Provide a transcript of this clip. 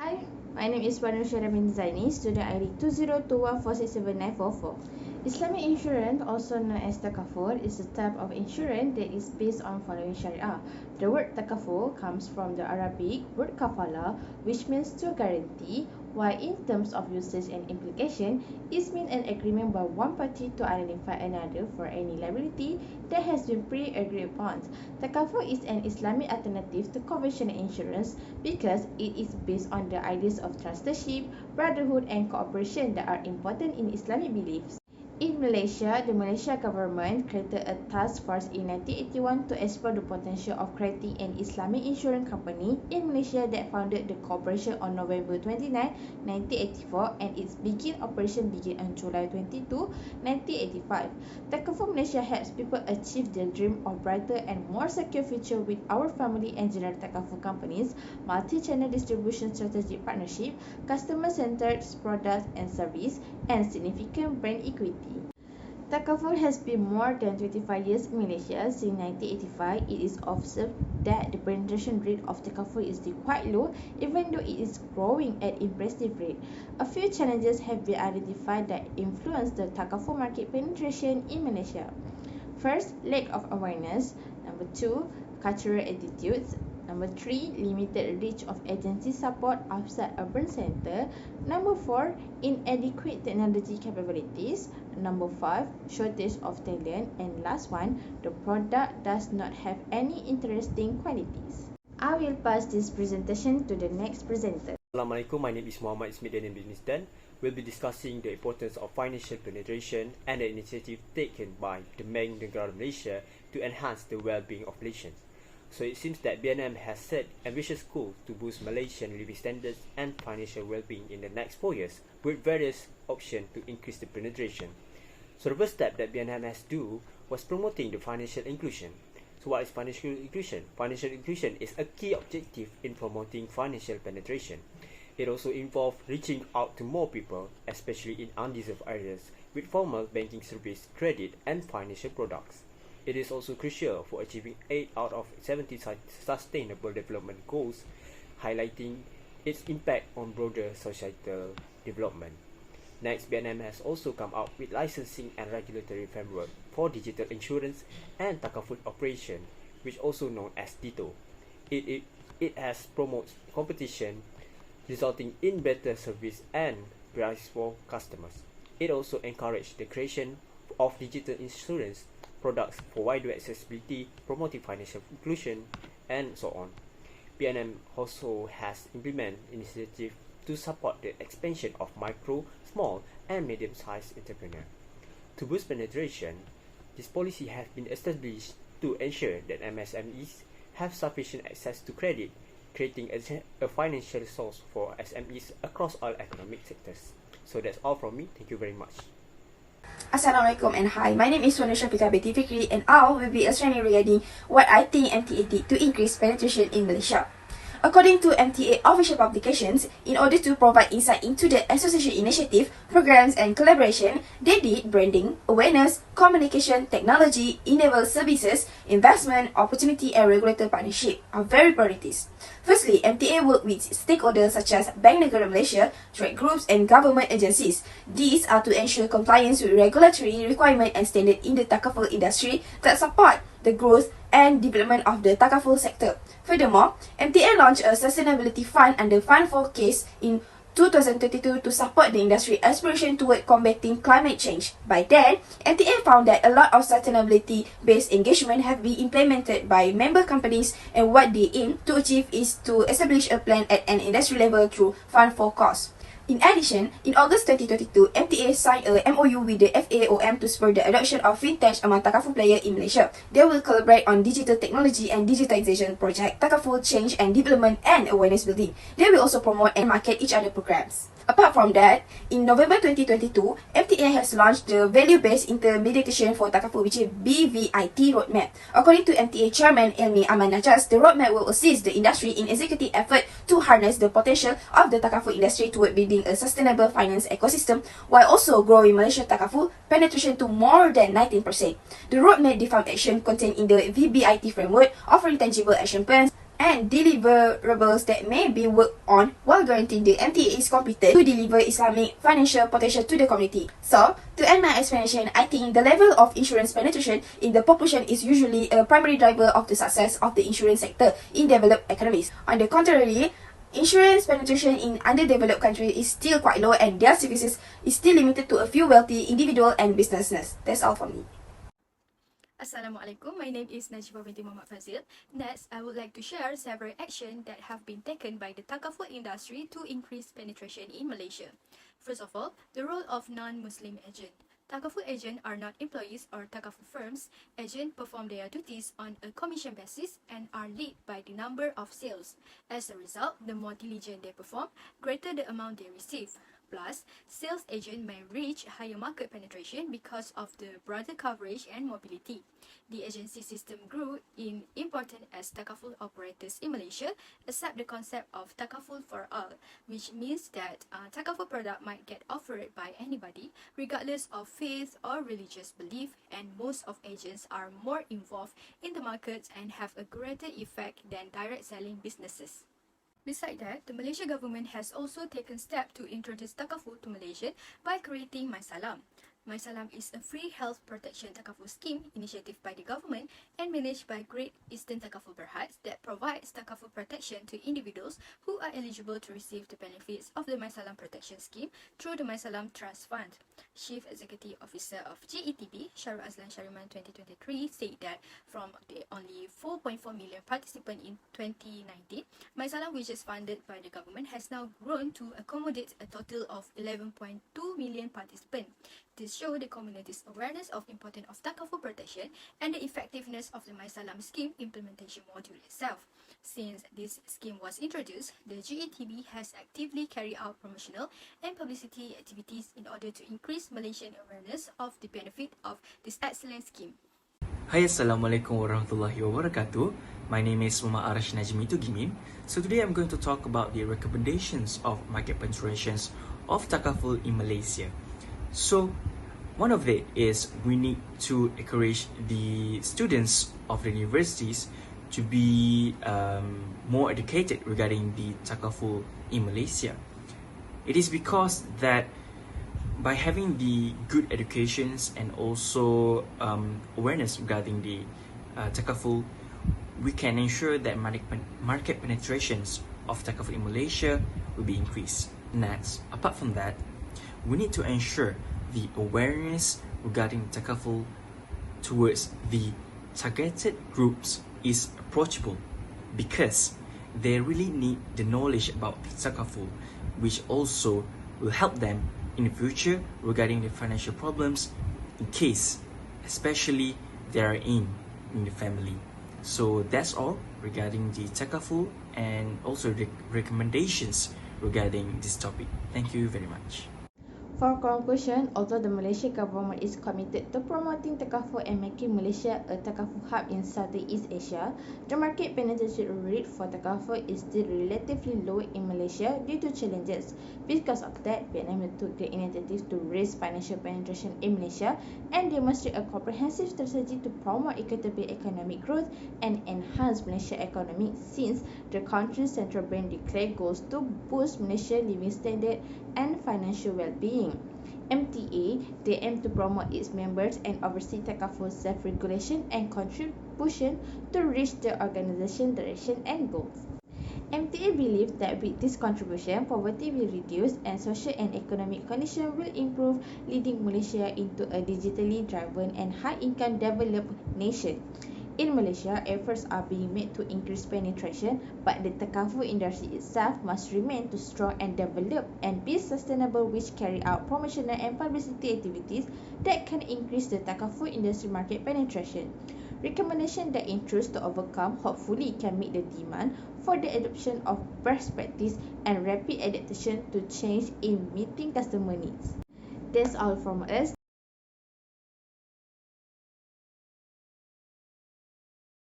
Hi, my name is Wanushara bin Zaini, student ID 2021467944. Islamic insurance, also known as takaful, is a type of insurance that is based on following Sharia. The word takaful comes from the Arabic word kafala, which means to guarantee, while in terms of usage and implication, it means an agreement by one party to identify another for any liability that has been pre-agreed upon. Takaful is an Islamic alternative to conventional insurance because it is based on the ideas of trusteeship, brotherhood and cooperation that are important in Islamic beliefs. In Malaysia, the Malaysia government created a task force in 1981 to explore the potential of creating an Islamic insurance company in Malaysia that founded the corporation on November 29, 1984 and its operation began on July 22, 1985. Takaful Malaysia helps people achieve their dream of brighter and more secure future with our family and general Takaful companies, multi-channel distribution strategic partnership, customer-centered products and service, and significant brand equity. Takaful has been more than 25 years in Malaysia. Since 1985, it is observed that the penetration rate of Takaful is still quite low, even though it is growing at impressive rate. A few challenges have been identified that influence the Takaful market penetration in Malaysia. First, lack of awareness. Number 2, cultural attitudes. Number 3, limited reach of agency support outside urban center. Number 4, inadequate technology capabilities. Number 5, shortage of talent. And last one, the product does not have any interesting qualities. I will pass this presentation to the next presenter. Assalamualaikum, my name is Muhammad Ismidin bin Nistan. We'll be discussing the importance of financial penetration and the initiative taken by the Bank Negara Malaysia to enhance the well-being of Malaysians. So it seems that BNM has set ambitious goals to boost Malaysian living standards and financial well-being in the next 4 years with various options to increase the penetration. So the first step that BNM has do was promoting the financial inclusion. So what is financial inclusion? Financial inclusion is a key objective in promoting financial penetration. It also involves reaching out to more people, especially in undeserved areas, with formal banking service, credit, and financial products. It is also crucial for achieving 8 out of 70 Sustainable Development Goals, highlighting its impact on broader societal development. Next, BNM has also come out with licensing and regulatory framework for digital insurance and takaful operation, which also known as DITO. It has promotes competition, resulting in better service and price for customers. It also encouraged the creation of digital insurance products for wider accessibility, promoting financial inclusion, and so on. BNM also has implemented initiatives to support the expansion of micro, small, and medium-sized entrepreneurs. To boost penetration, this policy has been established to ensure that MSMEs have sufficient access to credit, creating a financial source for SMEs across all economic sectors. So that's all from me. Thank you very much. Assalamualaikum and hi, my name is Wanusha Binti Fikri and I will be explaining regarding what I think MTA did to increase penetration in Malaysia. According to MTA official publications, in order to provide insight into the association initiative, programs and collaboration, they did branding, awareness, communication, technology, enable services, investment, opportunity and regulator partnership are very priorities. Firstly, MTA worked with stakeholders such as Bank Negara Malaysia, trade groups and government agencies. These are to ensure compliance with regulatory requirement and standard in the takaful industry that support the growth and development of the takaful sector. Furthermore, MTA launched a sustainability fund under Fund for Case in 2022 to support the industry aspiration toward combating climate change. By then, MTA found that a lot of sustainability-based engagement have been implemented by member companies, and what they aim to achieve is to establish a plan at an industry level through Fund for Cause. In addition, in August 2022, MTA signed a MOU with the FAOM to spur the adoption of fintech among takaful players in Malaysia. They will collaborate on digital technology and digitization project, takaful change and development and awareness building. They will also promote and market each other programs. Apart from that, in November 2022, MTA has launched the Value-Based Intermediation for Takaful, which is BVIT roadmap. According to MTA Chairman Elmi Aman Najas, the roadmap will assist the industry in executing effort to harness the potential of the takaful industry toward building a sustainable finance ecosystem while also growing Malaysia takaful penetration to more than 19%. The roadmap defined action contained in the VBIT framework, offering tangible action plans and deliverables that may be worked on while guaranteeing the MTA is competent to deliver Islamic financial potential to the community. So, to end my explanation, I think the level of insurance penetration in the population is usually a primary driver of the success of the insurance sector in developed economies. On the contrary, insurance penetration in underdeveloped countries is still quite low and their services is still limited to a few wealthy individuals and businesses. That's all from me. Assalamualaikum, my name is Najibah binti Muhammad Fazil. Next, I would like to share several actions that have been taken by the takaful industry to increase penetration in Malaysia. First of all, the role of non-Muslim agent. Takaful agents are not employees or takaful firms. Agents perform their duties on a commission basis and are led by the number of sales. As a result, the more diligent they perform, greater the amount they receive. Plus, sales agent may reach higher market penetration because of the broader coverage and mobility. The agency system grew in importance as takaful operators in Malaysia accept the concept of takaful for all, which means that takaful product might get offered by anybody regardless of faith or religious belief, and most of agents are more involved in the market and have a greater effect than direct selling businesses. Besides that, the Malaysia government has also taken steps to introduce takaful to Malaysia by creating MySalam. MySalam is a free health protection takaful scheme initiated by the government and managed by Great Eastern Takaful Berhad that provides takaful protection to individuals who are eligible to receive the benefits of the MySalam protection scheme through the MySalam Trust Fund. Chief Executive Officer of GETB, Sharul Azlan Shariman 2023, said that from the only 4.4 million participants in 2019, MySalam, which is funded by the government, has now grown to accommodate a total of 11.2 million participants. This shows the community's awareness of importance of takaful protection and the effectiveness of the MySalam scheme implementation module itself. Since this scheme was introduced, the GETB has actively carried out promotional and publicity activities in order to increase Malaysian awareness of the benefit of this excellent scheme. Hai, Assalamualaikum warahmatullahi wabarakatuh. My name is Muhammad Arash Najmi Tugimim. So today I'm going to talk about the recommendations of market penetrations of takaful in Malaysia. So one of it is we need to encourage the students of the universities to be more educated regarding the takaful in Malaysia. It is because that by having the good educations and also awareness regarding the takaful, we can ensure that market penetrations of takaful in Malaysia will be increased. Next, apart from that, we need to ensure the awareness regarding takaful towards the targeted groups is approachable, because they really need the knowledge about the takaful, which also will help them in the future regarding the financial problems in case, especially they are in the family. So that's all regarding the takaful and also the recommendations regarding this topic. Thank you very much. For conclusion, although the Malaysian government is committed to promoting takaful and making Malaysia a takaful hub in Southeast Asia, the market penetration rate for takaful is still relatively low in Malaysia due to challenges. Because of that, Vietnam took the initiative to raise financial penetration in Malaysia and demonstrate a comprehensive strategy to promote equitable economic growth and enhance Malaysia's economy, since the country's central bank declared goals to boost Malaysia's living standard and financial well-being. MTA, they aim to promote its members and oversee takaful self-regulation and contribution to reach the organization's direction and goals. MTA believes that with this contribution, poverty will reduce and social and economic conditions will improve, leading Malaysia into a digitally driven and high-income developed nation. In Malaysia, efforts are being made to increase penetration, but the takaful industry itself must remain to strong and develop and be sustainable, which carry out promotional and publicity activities that can increase the takaful industry market penetration. Recommendations that introduced to overcome hopefully can meet the demand for the adoption of best practice and rapid adaptation to change in meeting customer needs. That's all from us.